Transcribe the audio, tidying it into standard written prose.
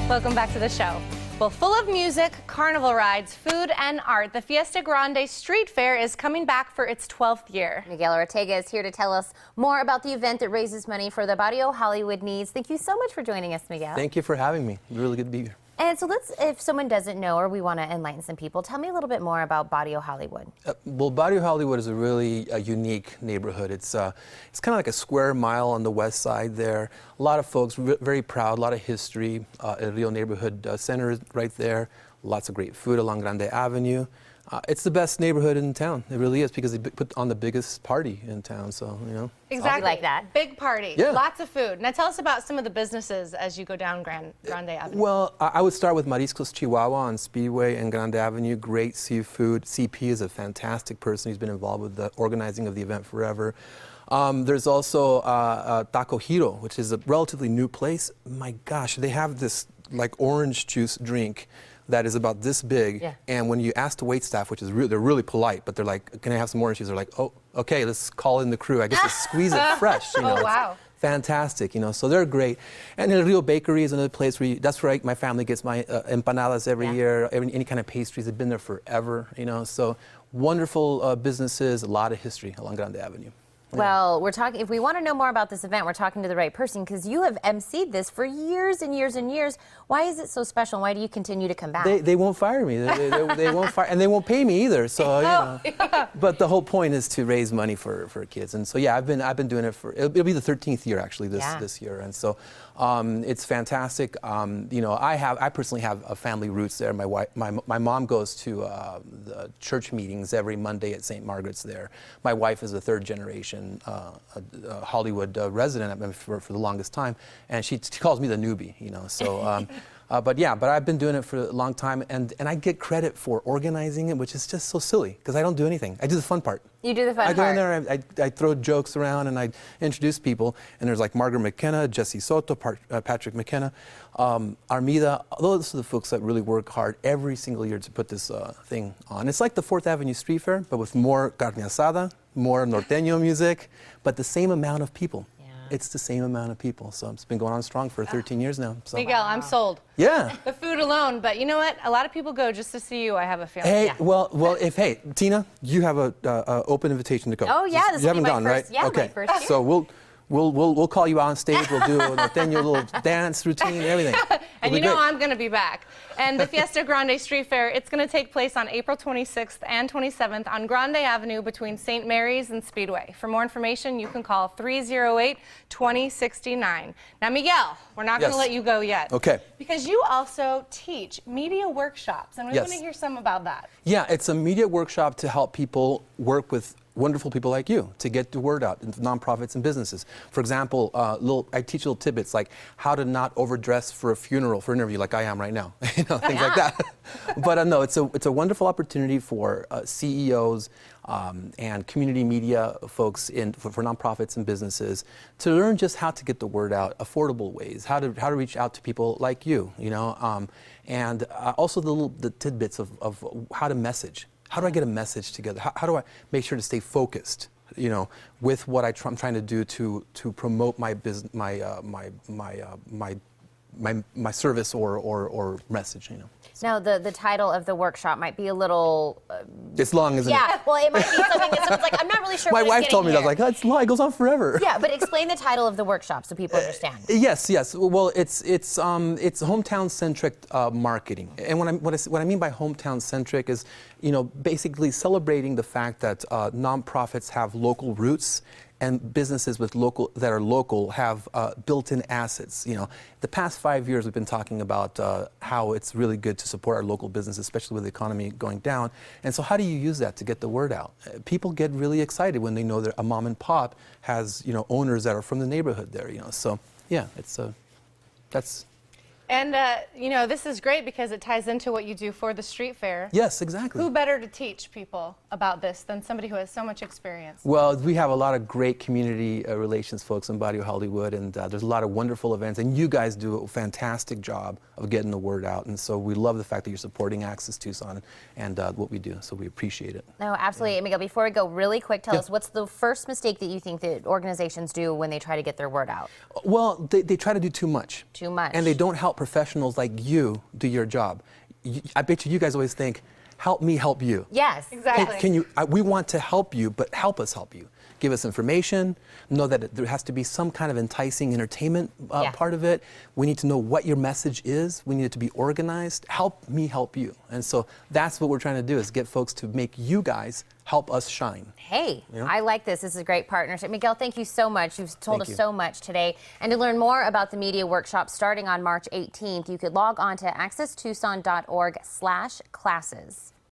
Welcome back to the show. Well, full of music, carnival rides, food, and art, the Fiesta Grande Street Fair is coming back for its 12th year. Miguel Ortega is here to tell us more about the event that raises money for the Barrio Hollywood needs. Thank you so much for joining us, Miguel. Thank you for having me. Really good to be here. And so if someone doesn't know or we want to enlighten some people, tell me a little bit more about Barrio Hollywood. Well, Barrio Hollywood is a really unique neighborhood. It's kind of like a square mile on the west side there. A lot of folks, very proud, a lot of history. Rio Neighborhood Center is right there. Lots of great food along Grande Avenue. It's the best neighborhood in town. It really is, because they put on the biggest party in town, so, you know. Exactly. Like that. Big party. Yeah. Lots of food. Now tell us about some of the businesses as you go down Grande Avenue. Well, I would start with Mariscos Chihuahua on Speedway and Grande Avenue. Great seafood. CP is a fantastic person. He's been involved with the organizing of the event forever. There's also Taco Hero, which is a relatively new place. My gosh, they have this like orange juice drink that is about this big, yeah. And when you ask the waitstaff, which is they're really polite, but they're like, "Can I have some orange juice?" They're like, "Oh, okay, let's call in the crew. I guess to squeeze it fresh." You know, Oh, wow. It's fantastic, you know. So they're great. And then Rio Bakery is another place where that's where my family gets my empanadas every year. Any kind of pastries. They've been there forever, you know. So wonderful businesses, a lot of history along Grande Avenue. Well, we're talking. If we want to know more about this event, we're talking to the right person, because you have emceed this for years and years and years. Why is it so special? Why do you continue to come back? They won't fire me. They won't fire, and they won't pay me either. So, you know. Yeah. But the whole point is to raise money for kids, and so yeah, I've been doing it for. It'll be the 13th year actually this year, and so it's fantastic. You know, I personally have family roots there. My mom goes to the church meetings every Monday at St. Margaret's there. My wife is a third generation Hollywood resident. I've been for the longest time, and she calls me the newbie, you know. So, but I've been doing it for a long time, and I get credit for organizing it, which is just so silly because I don't do anything. I do the fun part. You do the fun part. I go in there, I throw jokes around, and I introduce people. And there's like Margaret McKenna, Jesse Soto, Patrick McKenna, Armida. Those are the folks that really work hard every single year to put this thing on. It's like the 4th Avenue Street Fair, but with more carne asada, more norteño music, but the same amount of people. Yeah. It's the same amount of people. So it's been going on strong for 13 years now. So. Miguel, I'm sold. Yeah. The food alone, but you know what? A lot of people go just to see you, I have a feeling. Hey, well, hey, Tina, you have a open invitation to go. Oh yeah, this you will be haven't my gone, first, right? yeah, okay. my first year. So we'll call you on stage. We'll do a norteño little dance routine, everything. And you know I'm going to be back. And the Fiesta Grande Street Fair, it's going to take place on April 26th and 27th on Grande Avenue between St. Mary's and Speedway. For more information, you can call 308-2069. Now, Miguel, we're not going to let you go yet. Okay. Because you also teach media workshops, and we want to hear some about that. Yeah, it's a media workshop to help people work with wonderful people like you to get the word out into nonprofits and businesses. For example, I teach little tidbits like how to not overdress for a funeral, for an interview like I am right now, you know, things like that. But no, it's a wonderful opportunity for CEOs and community media folks for nonprofits and businesses to learn just how to get the word out, affordable ways, how to reach out to people like you, you know, and also the tidbits of how to message. How do I get a message together? How do I make sure to stay focused, you know, with what I'm trying to do to promote my business, my service or message, you know. Now, the title of the workshop might be a little... it's long, isn't it? Yeah, well, it might be something that someone's like, I'm not really sure My what wife told me that. I was like, oh, it's long, it goes on forever. Yeah, but explain the title of the workshop so people understand. Yes. Well, it's hometown-centric marketing. And what I mean by hometown-centric is, you know, basically celebrating the fact that nonprofits have local roots and businesses that are local have built-in assets. You know, the past 5 years we've been talking about how it's really good to support our local businesses, especially with the economy going down. And so, how do you use that to get the word out? People get really excited when they know that a mom and pop has, you know, owners that are from the neighborhood there. You know, so yeah, that's. And, you know, this is great because it ties into what you do for the street fair. Yes, exactly. Who better to teach people about this than somebody who has so much experience? Well, we have a lot of great community relations folks in Barrio Hollywood, and there's a lot of wonderful events, and you guys do a fantastic job of getting the word out, and so we love the fact that you're supporting Access Tucson and what we do, so we appreciate it. No, absolutely. Yeah. Miguel, before we go, really quick, tell us, what's the first mistake that you think that organizations do when they try to get their word out? Well, they try to do too much. Too much. And they don't help professionals like you do your job. I bet you guys always think, help me help you. Yes. Exactly. Can you? We want to help you, but help us help you. Give us information. Know that there has to be some kind of enticing entertainment part of it. We need to know what your message is. We need it to be organized. Help me help you. And so that's what we're trying to do, is get folks to make you guys help us shine. Hey, I like this. This is a great partnership. Miguel, thank you so much. You've told us you. so much today. And to learn more about the media workshop starting on March 18th, you could log on to accesstucson.org/classes.